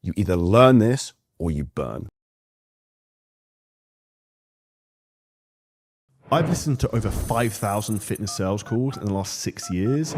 You either learn this or you burn. I've listened to over 5,000 fitness sales calls in the last 6 years,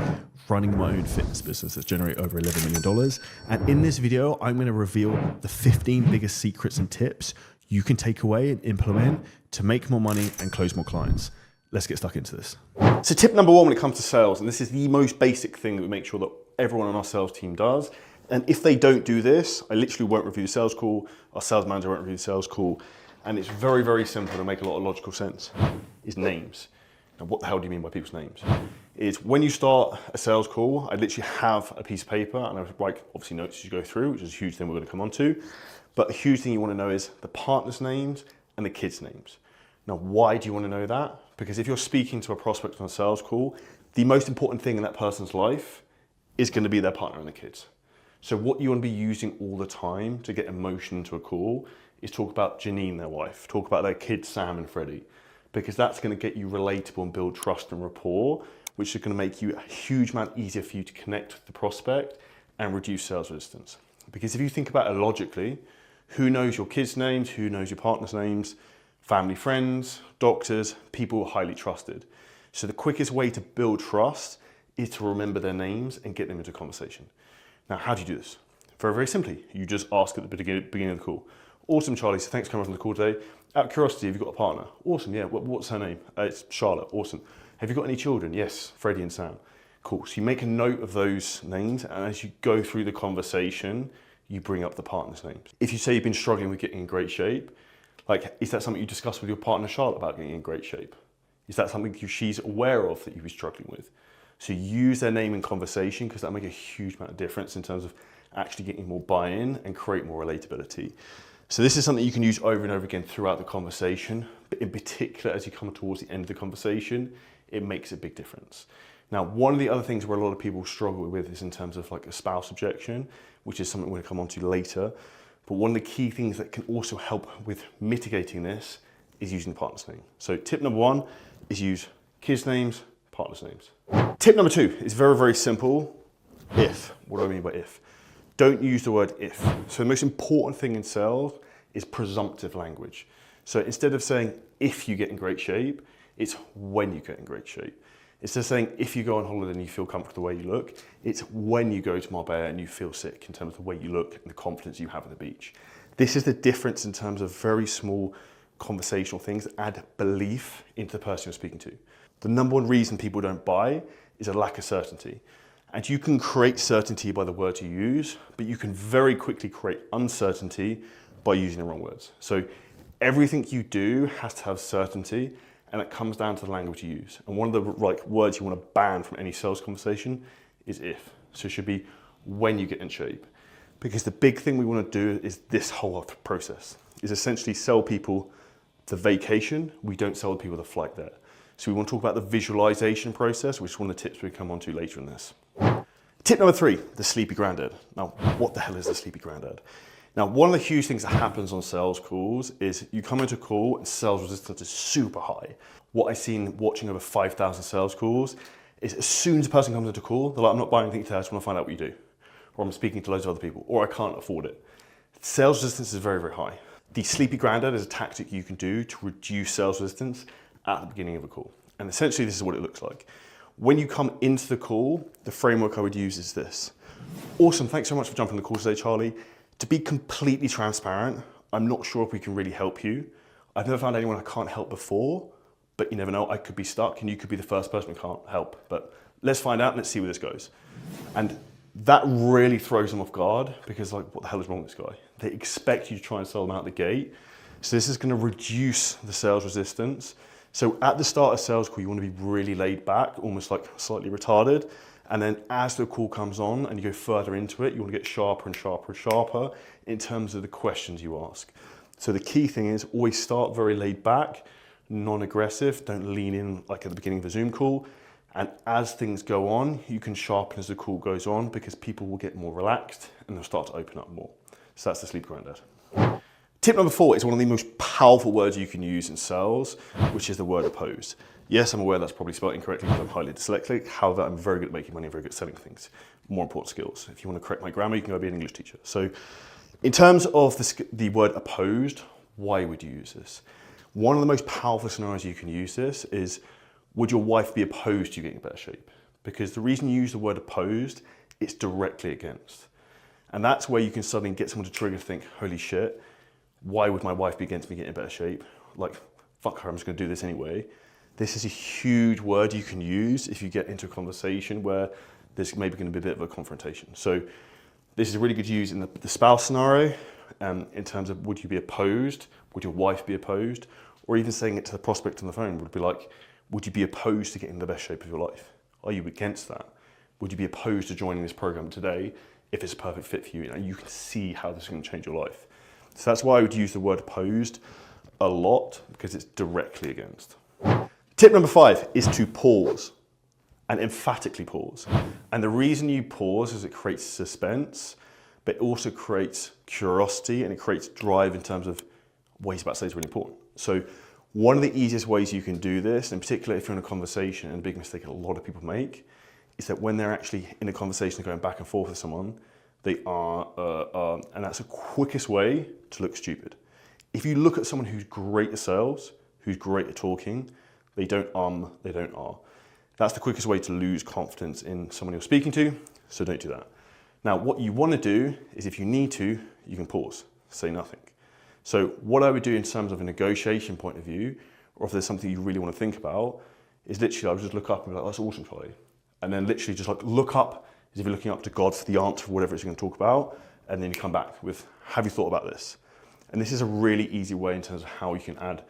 running my own fitness business that's generated over $11 million. And in this video, I'm going to reveal the 15 biggest secrets and tips you can take away and implement to make more money and close more clients. Let's get stuck into this. So tip number one when it comes to sales, and this is the most basic thing that we make sure that everyone on our sales team does. And if they don't do this, I literally won't review the sales call, our sales manager won't review the sales call. And it's very, very simple to make a lot of logical sense, is names. Now, what the hell do you mean by people's names? Is when you start a sales call, I literally have a piece of paper and I write obviously notes as you go through, which is a huge thing we're going to come on to. But a huge thing you want to know is the partner's names and the kids' names. Now, why do you want to know that? Because if you're speaking to a prospect on a sales call, the most important thing in that person's life is going to be their partner and the kids. So what you want to be using all the time to get emotion into a call is talk about Janine, their wife, talk about their kids, Sam and Freddie, because that's going to get you relatable and build trust and rapport, which is going to make you a huge amount easier for you to connect with the prospect and reduce sales resistance. Because if you think about it logically, who knows your kids' names, who knows your partner's names, family, friends, doctors, people who are highly trusted. So the quickest way to build trust is to remember their names and get them into conversation. Now, how do you do this? Very, very simply. You just ask at the beginning of the call. Awesome, Charlie, so thanks for coming on the call today. Out of curiosity, have you got a partner? Awesome, yeah, what's her name? It's Charlotte, awesome. Have you got any children? Yes, Freddie and Sam. Cool, so you make a note of those names, and as you go through the conversation, you bring up the partner's names. If you say you've been struggling with getting in great shape, like, is that something you discuss with your partner, Charlotte, about getting in great shape? Is that something she's aware of that you've been struggling with? So use their name in conversation, because that'll make a huge amount of difference in terms of actually getting more buy-in and create more relatability. So this is something you can use over and over again throughout the conversation, but in particular, as you come towards the end of the conversation, it makes a big difference. Now, one of the other things where a lot of people struggle with is in terms of like a spouse objection, which is something we're going to come on to later. But one of the key things that can also help with mitigating this is using the partner's name. So tip number one is use kids' names, partner's names. Tip number two is very, very simple. If. What do I mean by if? Don't use the word if. So the most important thing in sales is presumptive language. So instead of saying if you get in great shape, it's when you get in great shape. Instead of saying if you go on holiday and you feel comfortable the way you look, it's when you go to Marbella and you feel sick in terms of the way you look and the confidence you have at the beach. This is the difference in terms of very small conversational things that add belief into the person you're speaking to. The number one reason people don't buy is a lack of certainty. And you can create certainty by the words you use, but you can very quickly create uncertainty by using the wrong words. So everything you do has to have certainty, and it comes down to the language you use. And one of the words you want to ban from any sales conversation is if. So it should be when you get in shape. Because the big thing we want to do is this whole process, is essentially sell people the vacation. We don't sell people the flight there. So we want to talk about the visualization process, which is one of the tips we come on to later in this. Tip number three, the sleepy granddad. Now, what the hell is the sleepy granddad? Now, one of the huge things that happens on sales calls is you come into a call and sales resistance is super high. What I've seen watching over 5,000 sales calls is as soon as a person comes into a call, they're like, I'm not buying anything today, I just want to find out what you do. Or I'm speaking to loads of other people, or I can't afford it. Sales resistance is very, very high. The sleepy granddad is a tactic you can do to reduce sales resistance at the beginning of a call. And essentially this is what it looks like. When you come into the call, the framework I would use is this. Awesome, thanks so much for jumping on the call today, Charlie. To be completely transparent, I'm not sure if we can really help you. I've never found anyone I can't help before, but you never know, I could be stuck and you could be the first person who can't help. But let's find out and let's see where this goes. And that really throws them off guard because like, what the hell is wrong with this guy? They expect you to try and sell them out the gate. So this is going to reduce the sales resistance. So at the start of sales call, you want to be really laid back, almost like slightly retarded. And then as the call comes on and you go further into it, you want to get sharper and sharper and sharper in terms of the questions you ask. So the key thing is always start very laid back, non-aggressive, don't lean in like at the beginning of a Zoom call. And as things go on, you can sharpen as the call goes on because people will get more relaxed and they'll start to open up more. So that's the sleep granddad. Tip number four is one of the most powerful words you can use in sales, which is the word opposed. Yes, I'm aware that's probably spelled incorrectly because I'm highly dyslexic. However, I'm very good at making money and very good at selling things. More important skills. If you want to correct my grammar, you can go be an English teacher. So In terms of the word opposed, why would you use this? One of the most powerful scenarios you can use this is, would your wife be opposed to you getting in better shape? Because the reason you use the word opposed, it's directly against. And that's where you can suddenly get someone to trigger to think, holy shit, why would my wife be against me getting in better shape? Like, fuck her, I'm just gonna do this anyway. This is a huge word you can use if you get into a conversation where there's maybe gonna be a bit of a confrontation. So this is really good to use in the spouse scenario, in terms of would you be opposed? Would your wife be opposed? Or even saying it to the prospect on the phone would be like, would you be opposed to getting the best shape of your life? Are you against that? Would you be opposed to joining this program today if it's a perfect fit for you? And you can see how this is going to change your life. So that's why I would use the word opposed a lot, because it's directly against. Tip number 5 is to pause, and emphatically pause. And the reason you pause is it creates suspense, but it also creates curiosity and it creates drive in terms of what he's about to say is really important. So one of the easiest ways you can do this, in particular if you're in a conversation, and a big mistake a lot of people make, is that when they're actually in a conversation going back and forth with someone, they are, and that's the quickest way to look stupid. If you look at someone who's great at sales, who's great at talking, they don't they don't are. That's the quickest way to lose confidence in someone you're speaking to, so don't do that. Now, what you want to do is, if you need to, you can pause, say nothing. So what I would do in terms of a negotiation point of view, or if there's something you really want to think about, is literally I would just look up and be like, that's awesome, Charlie. And then literally just like look up as if you're looking up to God for the answer for whatever it's going to talk about, and then you come back with, have you thought about this? And this is a really easy way in terms of how you can add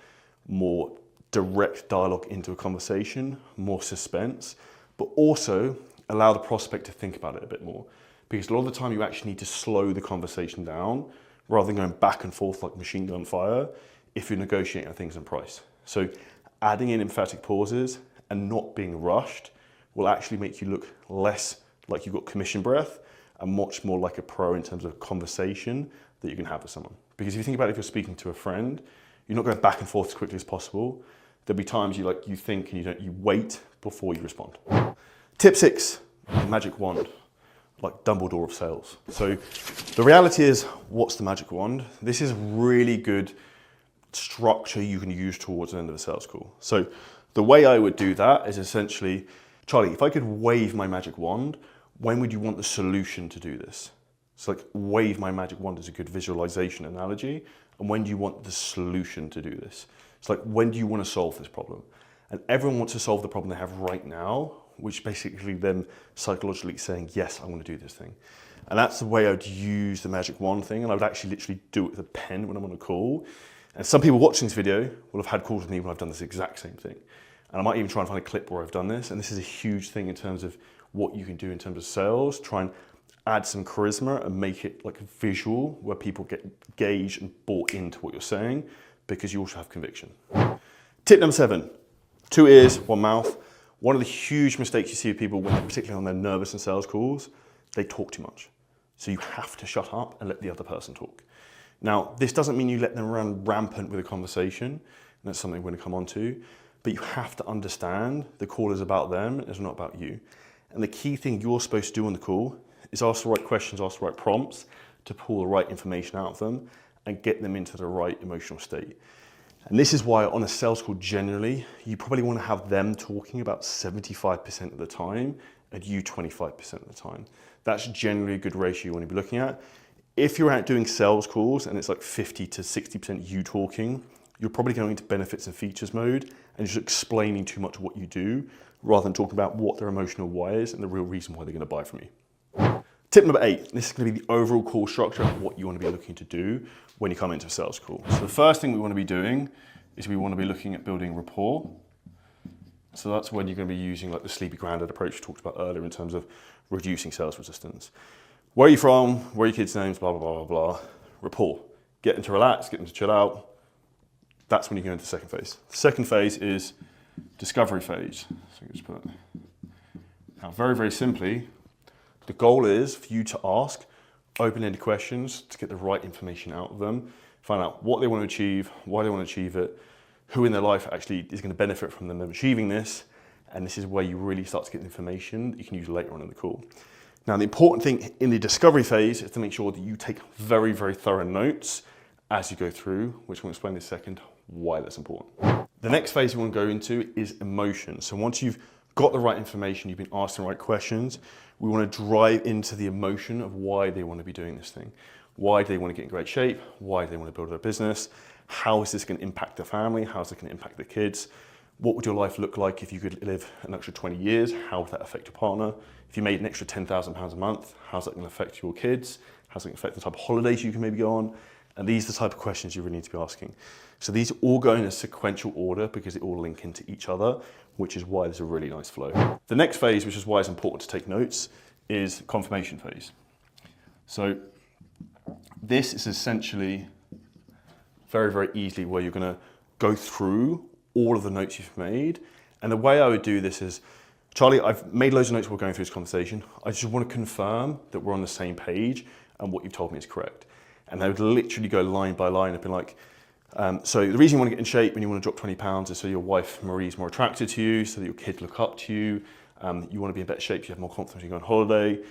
more direct dialogue into a conversation, more suspense, but also allow the prospect to think about it a bit more. Because a lot of the time you actually need to slow the conversation down rather than going back and forth like machine gun fire if you're negotiating things in price. So adding in emphatic pauses and not being rushed will actually make you look less like you've got commission breath and much more like a pro in terms of conversation that you can have with someone. Because if you think about it, if you're speaking to a friend, you're not going back and forth as quickly as possible. There'll be times you think and you wait before you respond. Tip 6, magic wand, like Dumbledore of sales. So the reality is, what's the magic wand? This is really good structure you can use towards the end of a sales call. So the way I would do that is essentially, Charlie, if I could wave my magic wand, when would you want the solution to do this? So like wave my magic wand is a good visualization analogy. And when do you want the solution to do this? It's like, when do you want to solve this problem? And everyone wants to solve the problem they have right now, which basically them psychologically saying, yes, I want to do this thing. And that's the way I'd use the magic wand thing. And I would actually literally do it with a pen when I'm on a call. And some people watching this video will have had calls with me when I've done this exact same thing. And I might even try and find a clip where I've done this. And this is a huge thing in terms of what you can do in terms of sales. Try and add some charisma and make it like visual where people get gauged and bought into what you're saying, because you also have conviction. Tip number 7, 2 ears, 1 mouth. One of the huge mistakes you see with people, when they're particularly on their nervous and sales calls, they talk too much. So you have to shut up and let the other person talk. Now, this doesn't mean you let them run rampant with a conversation, and that's something we're gonna come on to, but you have to understand the call is about them, it's not about you. And the key thing you're supposed to do on the call is ask the right questions, ask the right prompts to pull the right information out of them and get them into the right emotional state. And this is why on a sales call generally, you probably want to have them talking about 75% of the time and you 25% of the time. That's generally a good ratio you want to be looking at. If you're out doing sales calls and it's like 50 to 60% you talking, you're probably going into benefits and features mode and just explaining too much what you do rather than talking about what their emotional why is and the real reason why they're going to buy from you. Tip number 8, this is going to be the overall call structure of what you want to be looking to do when you come into a sales call. So the first thing we want to be doing is we want to be looking at building rapport. So that's when you're going to be using like the sleepy granddad approach we talked about earlier in terms of reducing sales resistance. Where are you from? Where are your kids' names? Blah, blah, blah, blah, blah. Rapport. Get them to relax, get them to chill out. That's when you go into the second phase. The second phase is discovery phase. So just put now very, very simply, the goal is for you to ask open-ended questions to get the right information out of them, find out what they want to achieve, why they want to achieve it, who in their life actually is going to benefit from them achieving this, and this is where you really start to get information that you can use later on in the call. Now, the important thing in the discovery phase is to make sure that you take very, very thorough notes as you go through, which I'm going to explain in a second why that's important. The next phase you want to go into is emotion. So once you've got the right information, you've been asking the right questions, we want to drive into the emotion of why they want to be doing this thing. Why do they want to get in great shape? Why do they want to build their business? How is this going to impact their family? How is it going to impact their kids? What would your life look like if you could live an extra 20 years? How would that affect your partner? If you made an extra £10,000 a month, how's that going to affect your kids? How's it going to affect the type of holidays you can maybe go on? And these are the type of questions you really need to be asking. So these all go in a sequential order because they all link into each other, which is why there's a really nice flow. The next phase, which is why it's important to take notes, is confirmation phase. So this is essentially very, very easily where you're going to go through all of the notes you've made. And the way I would do this is, Charlie, I've made loads of notes while going through this conversation. I just want to confirm that we're on the same page and what you've told me is correct. And they would literally go line by line and be like, so the reason you want to get in shape when you want to drop 20 pounds is so your wife Marie is more attracted to you, so that your kids look up to you. You want to be in better shape, so you have more confidence when you go on holiday.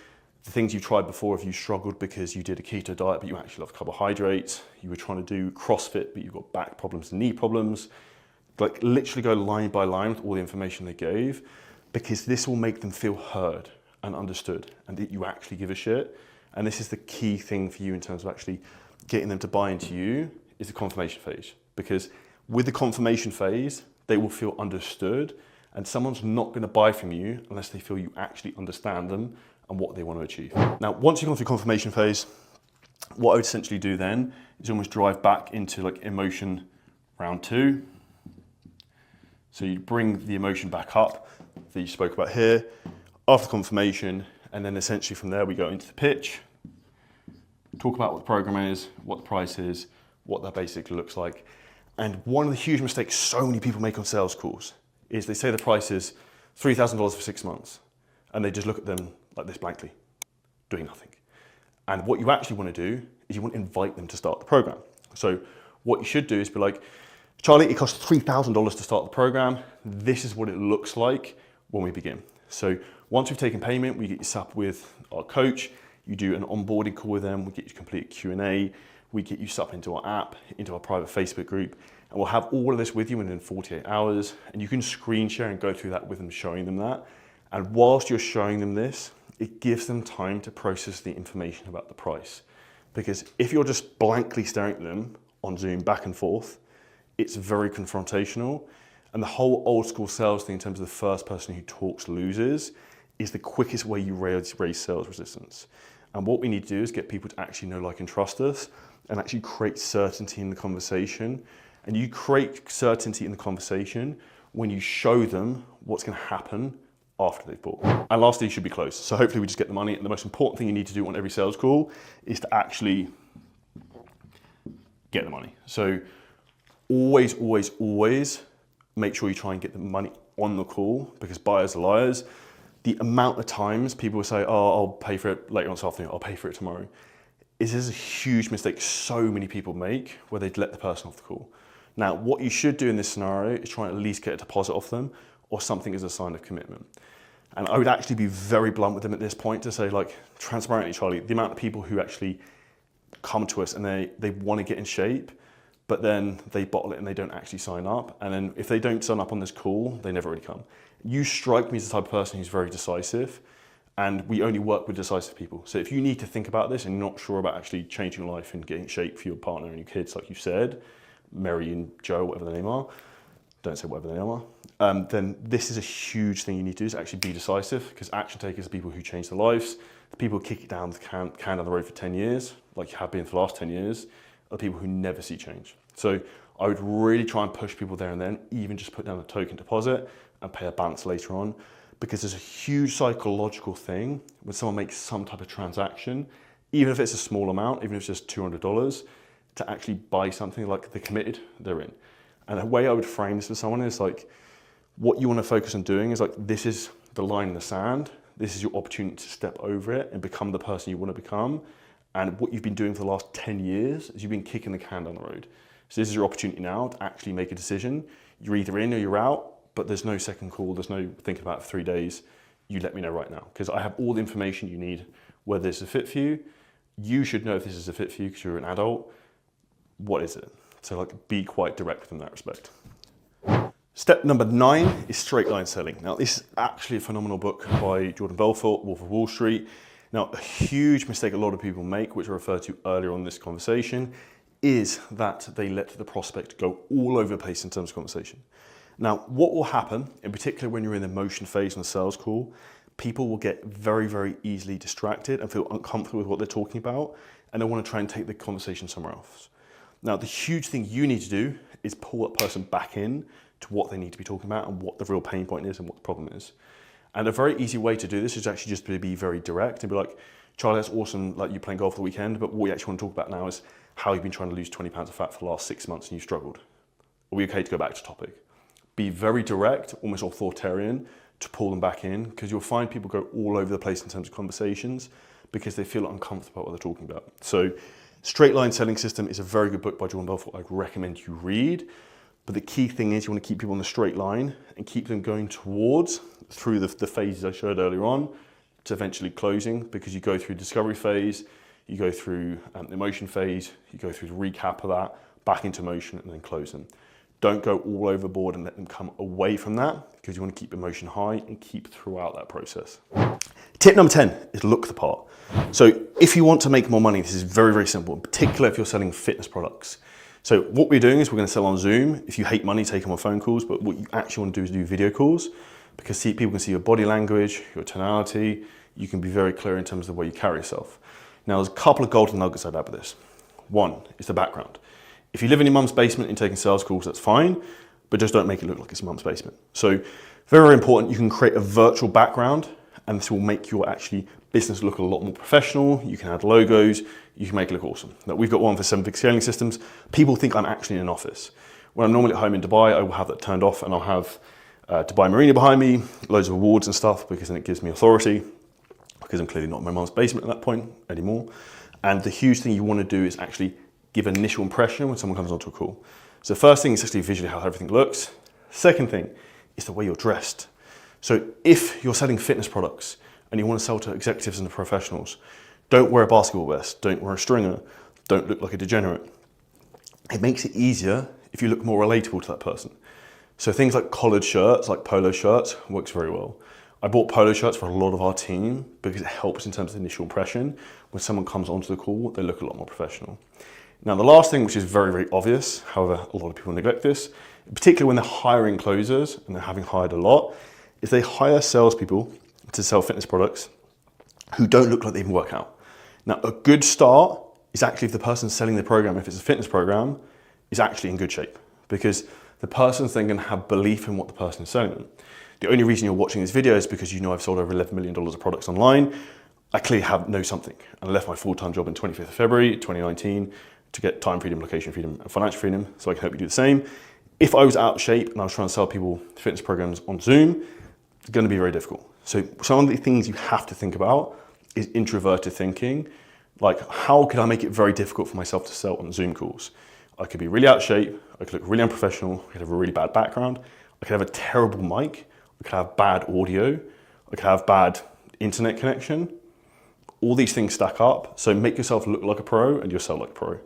The things you've tried before, if you struggled because you did a keto diet, but you actually love carbohydrates, you were trying to do CrossFit, but you've got back problems and knee problems. Like literally go line by line with all the information they gave, because this will make them feel heard and understood and that you actually give a shit. And this is the key thing for you in terms of actually getting them to buy into you, is the confirmation phase. Because with the confirmation phase, they will feel understood, and someone's not going to buy from you unless they feel you actually understand them and what they want to achieve. Now, once you've gone through confirmation phase, what I would essentially do then is almost drive back into like emotion round 2. So you bring the emotion back up that you spoke about here after confirmation, and then essentially from there we go into the pitch, talk about what the program is, what the price is, what that basically looks like. And one of the huge mistakes so many people make on sales calls is they say the price is $3,000 for 6 months, and they just look at them like this blankly, doing nothing. And what you actually want to do is you want to invite them to start the program. So what you should do is be like, Charlie, it costs $3,000 to start the program. This is what it looks like when we begin. So once we've taken payment, we get you set up with our coach. You do an onboarding call with them. We get you to complete a Q&A. We get you set up into our app, into our private Facebook group, and we'll have all of this with you within 48 hours. And you can screen share and go through that with them, showing them that. And whilst you're showing them this, it gives them time to process the information about the price. Because if you're just blankly staring at them on Zoom back and forth, it's very confrontational. And the whole old school sales thing in terms of the first person who talks loses is the quickest way you raise sales resistance. And what we need to do is get people to actually know, like, and trust us, and actually create certainty in the conversation. And you create certainty in the conversation when you show them what's going to happen after they've bought. And lastly, you should be close. So hopefully we just get the money. And the most important thing you need to do on every sales call is to actually get the money. So always, always, always make sure you try and get the money on the call, because buyers are liars. The amount of times people will say, oh, I'll pay for it later on this afternoon, I'll pay for it tomorrow. This is a huge mistake so many people make, where they'd let the person off the call. Now, what you should do in this scenario is try and at least get a deposit off them, or something as a sign of commitment. And I would actually be very blunt with them at this point to say, like, transparently, Charlie, the amount of people who actually come to us and they want to get in shape, but then they bottle it and they don't actually sign up. And then if they don't sign up on this call, they never really come. You strike me as the type of person who's very decisive, and we only work with decisive people. So if you need to think about this and you're not sure about actually changing your life and getting in shape for your partner and your kids, like you said, Mary and Joe, whatever their name are, don't say whatever their name are, then this is a huge thing you need to do, is actually be decisive, because action takers are people who change their lives. The people who kick it down the can down the road for 10 years, like you have been for the last 10 years, are people who never see change. So I would really try and push people there and then, even just put down a token deposit and pay a balance later on, because there's a huge psychological thing when someone makes some type of transaction, even if it's a small amount, even if it's just $200, to actually buy something, like they're committed, they're in. And the way I would frame this for someone is like, what you want to focus on doing is like, this is the line in the sand. This is your opportunity to step over it and become the person you want to become. And what you've been doing for the last 10 years is you've been kicking the can down the road. So this is your opportunity now to actually make a decision. You're either in or you're out, but there's no second call. There's no thinking about it for 3 days. you let me know right now, because I have all the information you need, whether this is a fit for you. You should know if this is a fit for you because you're an adult. What is it? So like, be quite direct in that respect. Step number 9 is straight line selling. Now, this is actually a phenomenal book by Jordan Belfort, Wolf of Wall Street. Now, a huge mistake a lot of people make, which I referred to earlier on in this conversation, is that they let the prospect go all over the place in terms of conversation. Now, what will happen, in particular when you're in the emotion phase on a sales call, people will get very, very easily distracted and feel uncomfortable with what they're talking about, and they want to try and take the conversation somewhere else. Now, the huge thing you need to do is pull that person back in to what they need to be talking about and what the real pain point is and what the problem is. And a very easy way to do this is actually just to be very direct and be like, Charlie, that's awesome, like you playing golf for the weekend, but what we actually want to talk about now is how you've been trying to lose 20 pounds of fat for the last 6 months and you've struggled. Are we okay to go back to topic? Be very direct, almost authoritarian, to pull them back in, because you'll find people go all over the place in terms of conversations because they feel uncomfortable about what they're talking about. So Straight Line Selling System is a very good book by Jordan Belfort I recommend you read. But the key thing is you want to keep people on the straight line and keep them going towards, through the phases I showed earlier on, to eventually closing, because you go through discovery phase, you go through the emotion phase, you go through the recap of that, back into emotion, and then close them. Don't go all overboard and let them come away from that, because you want to keep emotion high and keep throughout that process. Tip number 10 is look the part. So if you want to make more money, this is very, very simple, in particular if you're selling fitness products. So what we're doing is we're going to sell on Zoom. If you hate money, take them on phone calls, but what you actually want to do is do video calls, because people can see your body language, your tonality. You can be very clear in terms of the way you carry yourself. Now, there's a couple of golden nuggets I'd add with this. One is the background. If you live in your mum's basement and taking sales calls, that's fine, but just don't make it look like it's your mum's basement. So very, very important, you can create a virtual background, and this will make your actually business look a lot more professional. You can add logos, you can make it look awesome. Now, we've got one for 7-figure scaling systems. People think I'm actually in an office. When I'm normally at home in Dubai, I will have that turned off and I'll have Dubai Marina behind me, loads of awards and stuff, because then it gives me authority, because I'm clearly not in my mum's basement at that point anymore. And the huge thing you want to do is actually give an initial impression when someone comes onto a call. So the first thing is actually visually how everything looks. Second thing is the way you're dressed. So if you're selling fitness products and you want to sell to executives and the professionals, don't wear a basketball vest, don't wear a stringer, don't look like a degenerate. It makes it easier if you look more relatable to that person. So things like collared shirts, like polo shirts, works very well. I bought polo shirts for a lot of our team because it helps in terms of the initial impression. When someone comes onto the call, they look a lot more professional. Now, the last thing, which is very, very obvious, however, a lot of people neglect this, particularly when they're hiring closers and they're having hired a lot, is they hire salespeople to sell fitness products who don't look like they even work out. Now, a good start is actually if the person selling the program, if it's a fitness program, is actually in good shape, because the person's then going to have belief in what the person is selling them. The only reason you're watching this video is because you know I've sold over $11 million of products online. I clearly know something. And I left my full-time job in 25th of February, 2019 to get time freedom, location freedom, and financial freedom, so I can help you do the same. If I was out of shape and I was trying to sell people fitness programs on Zoom, it's going to be very difficult. So some of the things you have to think about is introverted thinking. Like, how could I make it very difficult for myself to sell on Zoom calls? I could be really out of shape, I could look really unprofessional, I could have a really bad background, I could have a terrible mic, I could have bad audio, I could have bad internet connection. All these things stack up, so make yourself look like a pro and you'll sell like a pro.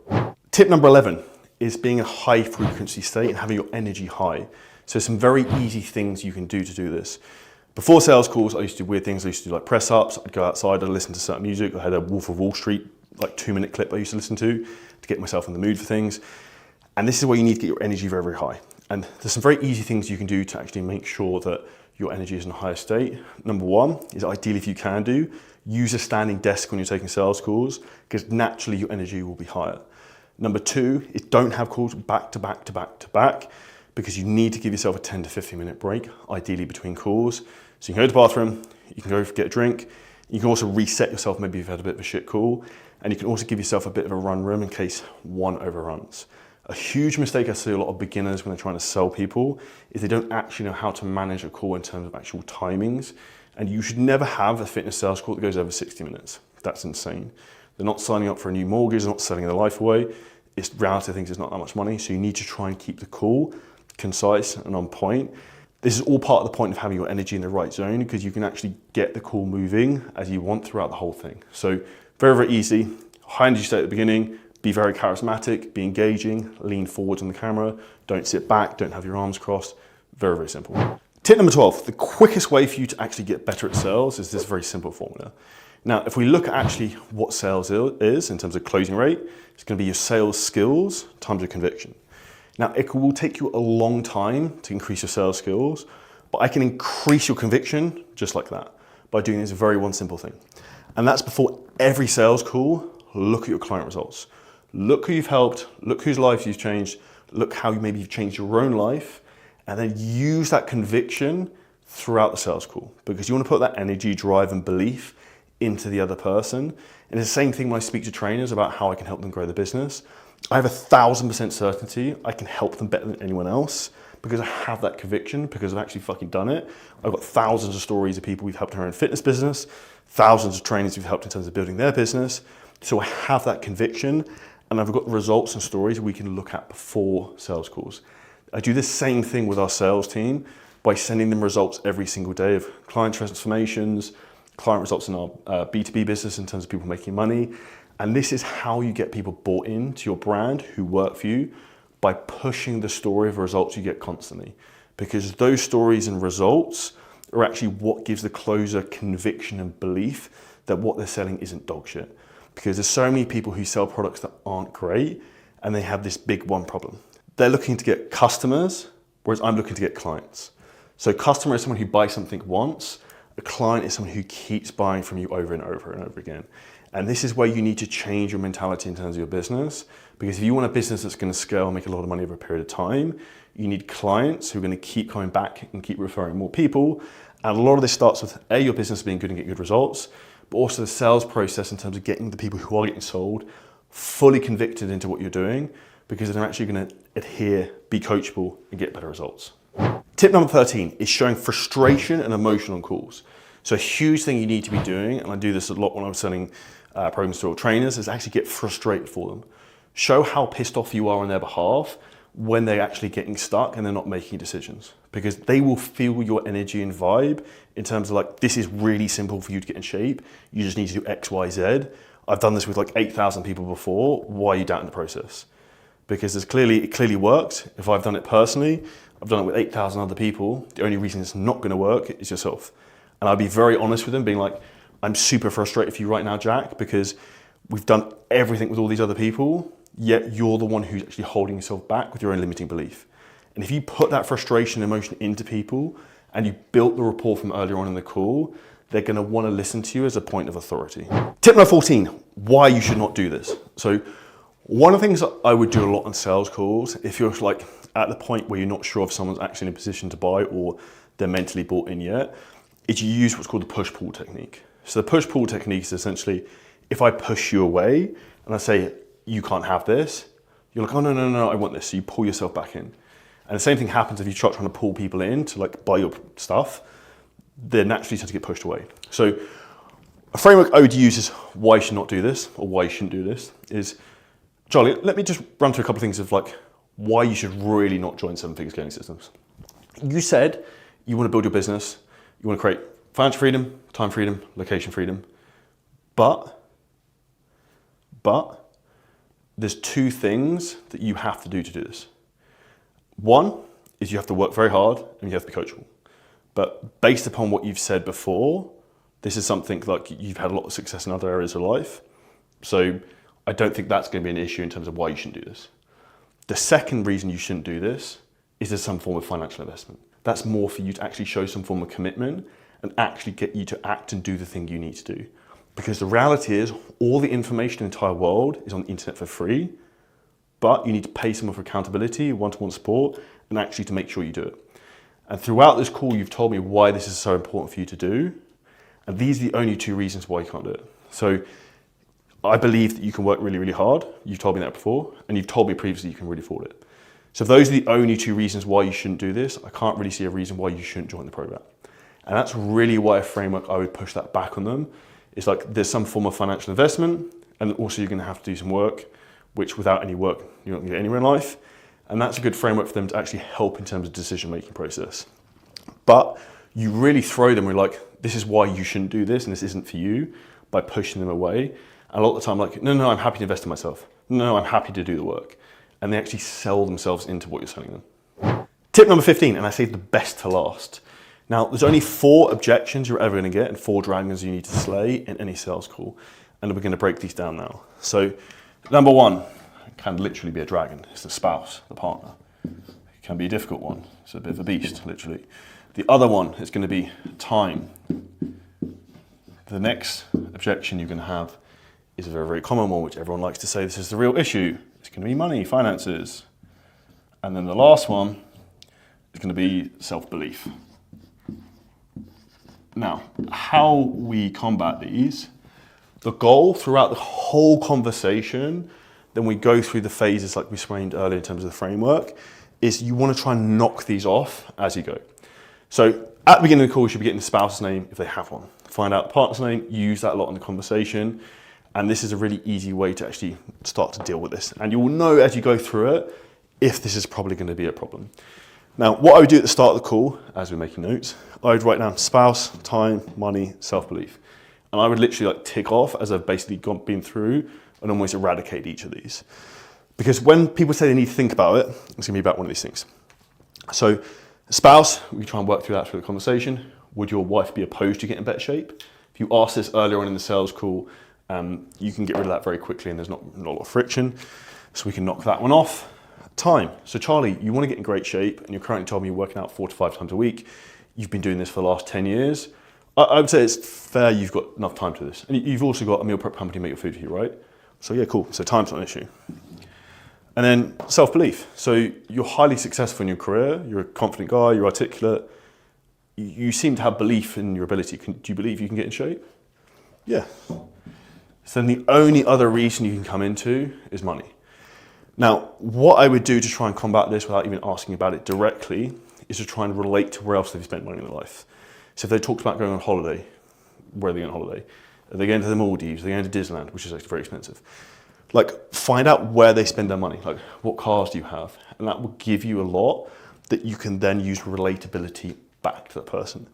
Tip number 11 is being a high frequency state and having your energy high. So some very easy things you can do to do this. Before sales calls, I used to do weird things. I used to do like press ups, I'd go outside, I'd listen to certain music. I had a Wolf of Wall Street, like 2-minute clip I used to listen to get myself in the mood for things. And this is where you need to get your energy very, very high. And there's some very easy things you can do to actually make sure that your energy is in a higher state. Number one is, ideally, if you can do, use a standing desk when you're taking sales calls, because naturally your energy will be higher. Number two is, don't have calls back to back to back to back, because you need to give yourself a 10 to 15 minute break, ideally between calls. So you can go to the bathroom, you can go get a drink, you can also reset yourself, maybe you've had a bit of a shit call, and you can also give yourself a bit of a run room in case one overruns. A huge mistake I see a lot of beginners when they're trying to sell people is they don't actually know how to manage a call in terms of actual timings. And you should never have a fitness sales call that goes over 60 minutes. That's insane. They're not signing up for a new mortgage, they're not selling their life away. It's reality, things it's not that much money, so you need to try and keep the call concise and on point. This is all part of the point of having your energy in the right zone, because you can actually get the call moving as you want throughout the whole thing. So very, very easy. High energy state at the beginning, be very charismatic, be engaging, lean forwards on the camera, don't sit back, don't have your arms crossed. Very, very simple. Tip number 12, the quickest way for you to actually get better at sales is this very simple formula. Now, if we look at actually what sales is in terms of closing rate, it's going to be your sales skills times your conviction. Now, it will take you a long time to increase your sales skills, but I can increase your conviction just like that by doing this very one simple thing. And that's before every sales call, look at your client results. Look who you've helped, look whose lives you've changed, look how maybe you've changed your own life, and then use that conviction throughout the sales call, because you want to put that energy, drive, and belief into the other person. And it's the same thing when I speak to trainers about how I can help them grow the business. I have 1,000% certainty I can help them better than anyone else because I have that conviction, because I've actually fucking done it. I've got thousands of stories of people we've helped in our own fitness business, thousands of trainers we've helped in terms of building their business. So I have that conviction, and I've got results and stories we can look at before sales calls. I do the same thing with our sales team by sending them results every single day of client transformations, client results in our B2B business in terms of people making money. And this is how you get people bought into your brand who work for you, by pushing the story of results you get constantly. Because those stories and results are actually what gives the closer conviction and belief that what they're selling isn't dog shit. Because there's so many people who sell products that aren't great, and they have this big one problem. They're looking to get customers, whereas I'm looking to get clients. So customer is someone who buys something once. A client is someone who keeps buying from you over and over and over again. And this is where you need to change your mentality in terms of your business, because if you want a business that's going to scale and make a lot of money over a period of time, you need clients who are going to keep coming back and keep referring more people. And a lot of this starts with A, your business being good and get good results, but also the sales process in terms of getting the people who are getting sold fully convicted into what you're doing, because they're actually going to adhere, be coachable, and get better results. Tip number 13 is showing frustration and emotion on calls. So a huge thing you need to be doing, and I do this a lot when I'm selling programs to trainers, is actually get frustrated for them. Show how pissed off you are on their behalf when they're actually getting stuck and they're not making decisions, because they will feel your energy and vibe in terms of like, this is really simple for you to get in shape. You just need to do X, Y, Z. I've done this with like 8,000 people before. Why are you doubting the process? Because it clearly worked. If I've done it personally, I've done it with 8,000 other people. The only reason it's not going to work is yourself. And I'd be very honest with them, being like, I'm super frustrated for you right now, Jack, because we've done everything with all these other people, yet you're the one who's actually holding yourself back with your own limiting belief. And if you put that frustration and emotion into people, and you built the rapport from earlier on in the call, they're going to want to listen to you as a point of authority. Tip number 14, why you should not do this. So one of the things that I would do a lot on sales calls, if you're like at the point where you're not sure if someone's actually in a position to buy or they're mentally bought in yet, is you use what's called the push-pull technique. So the push-pull technique is essentially, if I push you away and I say, you can't have this, you're like, oh, no, I want this. So you pull yourself back in. And the same thing happens if you try trying to pull people in to like buy your stuff, they're naturally tend to get pushed away. So a framework I would use is why you should not do this, or why you shouldn't do this, is, Charlie, let me just run through a couple of things of like why you should really not join Seven Figure Scaling Systems. You said you want to build your business, you want to create financial freedom, time freedom, location freedom, but there's two things that you have to do this. One is you have to work very hard and you have to be coachable. But based upon what you've said before, this is something like you've had a lot of success in other areas of life. So I don't think that's going to be an issue in terms of why you shouldn't do this. The second reason you shouldn't do this is there's some form of financial investment. That's more for you to actually show some form of commitment and actually get you to act and do the thing you need to do. Because the reality is, all the information in the entire world is on the internet for free, but you need to pay someone for accountability, one-to-one support, and actually to make sure you do it. And throughout this call, you've told me why this is so important for you to do. And these are the only two reasons why you can't do it. So I believe that you can work really, really hard. You've told me that before, and you've told me previously you can really afford it. So if those are the only two reasons why you shouldn't do this, I can't really see a reason why you shouldn't join the program. And that's really why a framework I would push that back on them. It's like there's some form of financial investment, and also you're going to have to do some work, which without any work, you're not going to get anywhere in life. And that's a good framework for them to actually help in terms of decision-making process. But you really throw them, we're like, this is why you shouldn't do this and this isn't for you, by pushing them away. And a lot of the time, like, no, I'm happy to invest in myself. No, I'm happy to do the work. And they actually sell themselves into what you're selling them. Tip number 15, and I saved the best to last. Now, there's only 4 objections you're ever gonna get and 4 dragons you need to slay in any sales call. And we're gonna break these down now. So, number 1 can literally be a dragon. It's the spouse, the partner. It can be a difficult one. It's a bit of a beast, literally. The other one is gonna be time. The next objection you're gonna have is a very, very common one, which everyone likes to say this is the real issue. It's gonna be money, finances. And then the last one is gonna be self-belief. Now, how we combat these, the goal throughout the whole conversation, then we go through the phases like we explained earlier in terms of the framework, is you wanna try and knock these off as you go. So at the beginning of the call, you should be getting the spouse's name if they have one. Find out the partner's name, use that a lot in the conversation. And this is a really easy way to actually start to deal with this. And you will know as you go through it, if this is probably gonna be a problem. Now, what I would do at the start of the call, as we're making notes, I would write down spouse, time, money, self-belief. And I would literally like tick off as I've basically been through and almost eradicate each of these. Because when people say they need to think about it, it's gonna be about one of these things. So spouse, we try and work through that through the conversation. Would your wife be opposed to getting in better shape? If you ask this earlier on in the sales call, you can get rid of that very quickly and there's not a lot of friction. So we can knock that one off. Time. So Charlie, you want to get in great shape and you're currently telling me you're working out 4 to 5 times a week. You've been doing this for the last 10 years. I would say it's fair you've got enough time to do this. And you've also got a meal prep company to make your food for you, right? So yeah, cool. So time's not an issue. And then self-belief. So you're highly successful in your career. You're a confident guy, you're articulate. You seem to have belief in your ability. Do you believe you can get in shape? Yeah. So then the only other reason you can come into is money. Now, what I would do to try and combat this without even asking about it directly is to try and relate to where else they've spent money in their life. So if they talked about going on holiday, where are they going on holiday? Are they going to the Maldives? Are they going to Disneyland, which is actually very expensive? Like, find out where they spend their money. Like, what cars do you have? And that will give you a lot that you can then use relatability back to the person.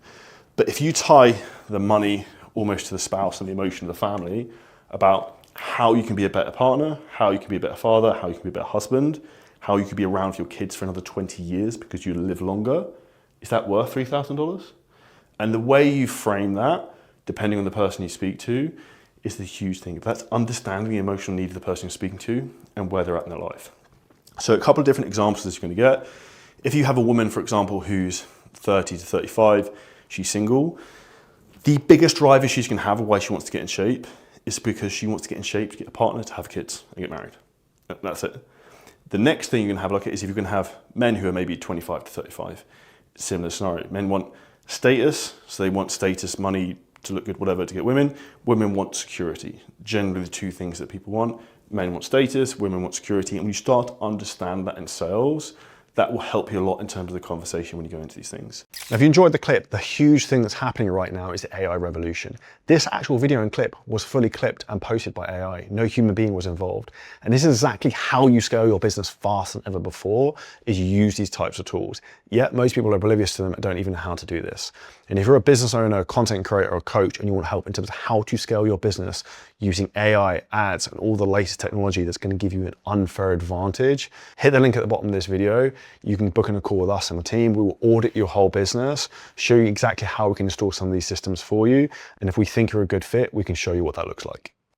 But if you tie the money almost to the spouse and the emotion of the family about how you can be a better partner, how you can be a better father, how you can be a better husband, how you can be around for your kids for another 20 years because you live longer, is that worth $3,000? And the way you frame that, depending on the person you speak to, is the huge thing. That's understanding the emotional need of the person you're speaking to and where they're at in their life. So a couple of different examples that you're going to get. If you have a woman, for example, who's 30 to 35, she's single, the biggest driver she's going to have of why she wants to get in shape is because she wants to get in shape to get a partner, to have kids and get married. That's it. The next thing you're going to have a look at is if you're going to have men who are maybe 25 to 35. Similar scenario. Men want status, so they want status, money, to look good, whatever, to get women. Women want security. Generally the two things that people want. Men want status, women want security. And when you start to understand that in sales, that will help you a lot in terms of the conversation when you go into these things. Now, if you enjoyed the clip, the huge thing that's happening right now is the AI revolution. This actual video and clip was fully clipped and posted by AI. No human being was involved. And this is exactly how you scale your business faster than ever before, is you use these types of tools. Yet most people are oblivious to them and don't even know how to do this. And if you're a business owner, a content creator, or a coach, and you want help in terms of how to scale your business using AI, ads, and all the latest technology that's going to give you an unfair advantage, hit the link at the bottom of this video. You can book in a call with us and the team. We will audit your whole business, show you exactly how we can install some of these systems for you. And if we think you're a good fit, we can show you what that looks like.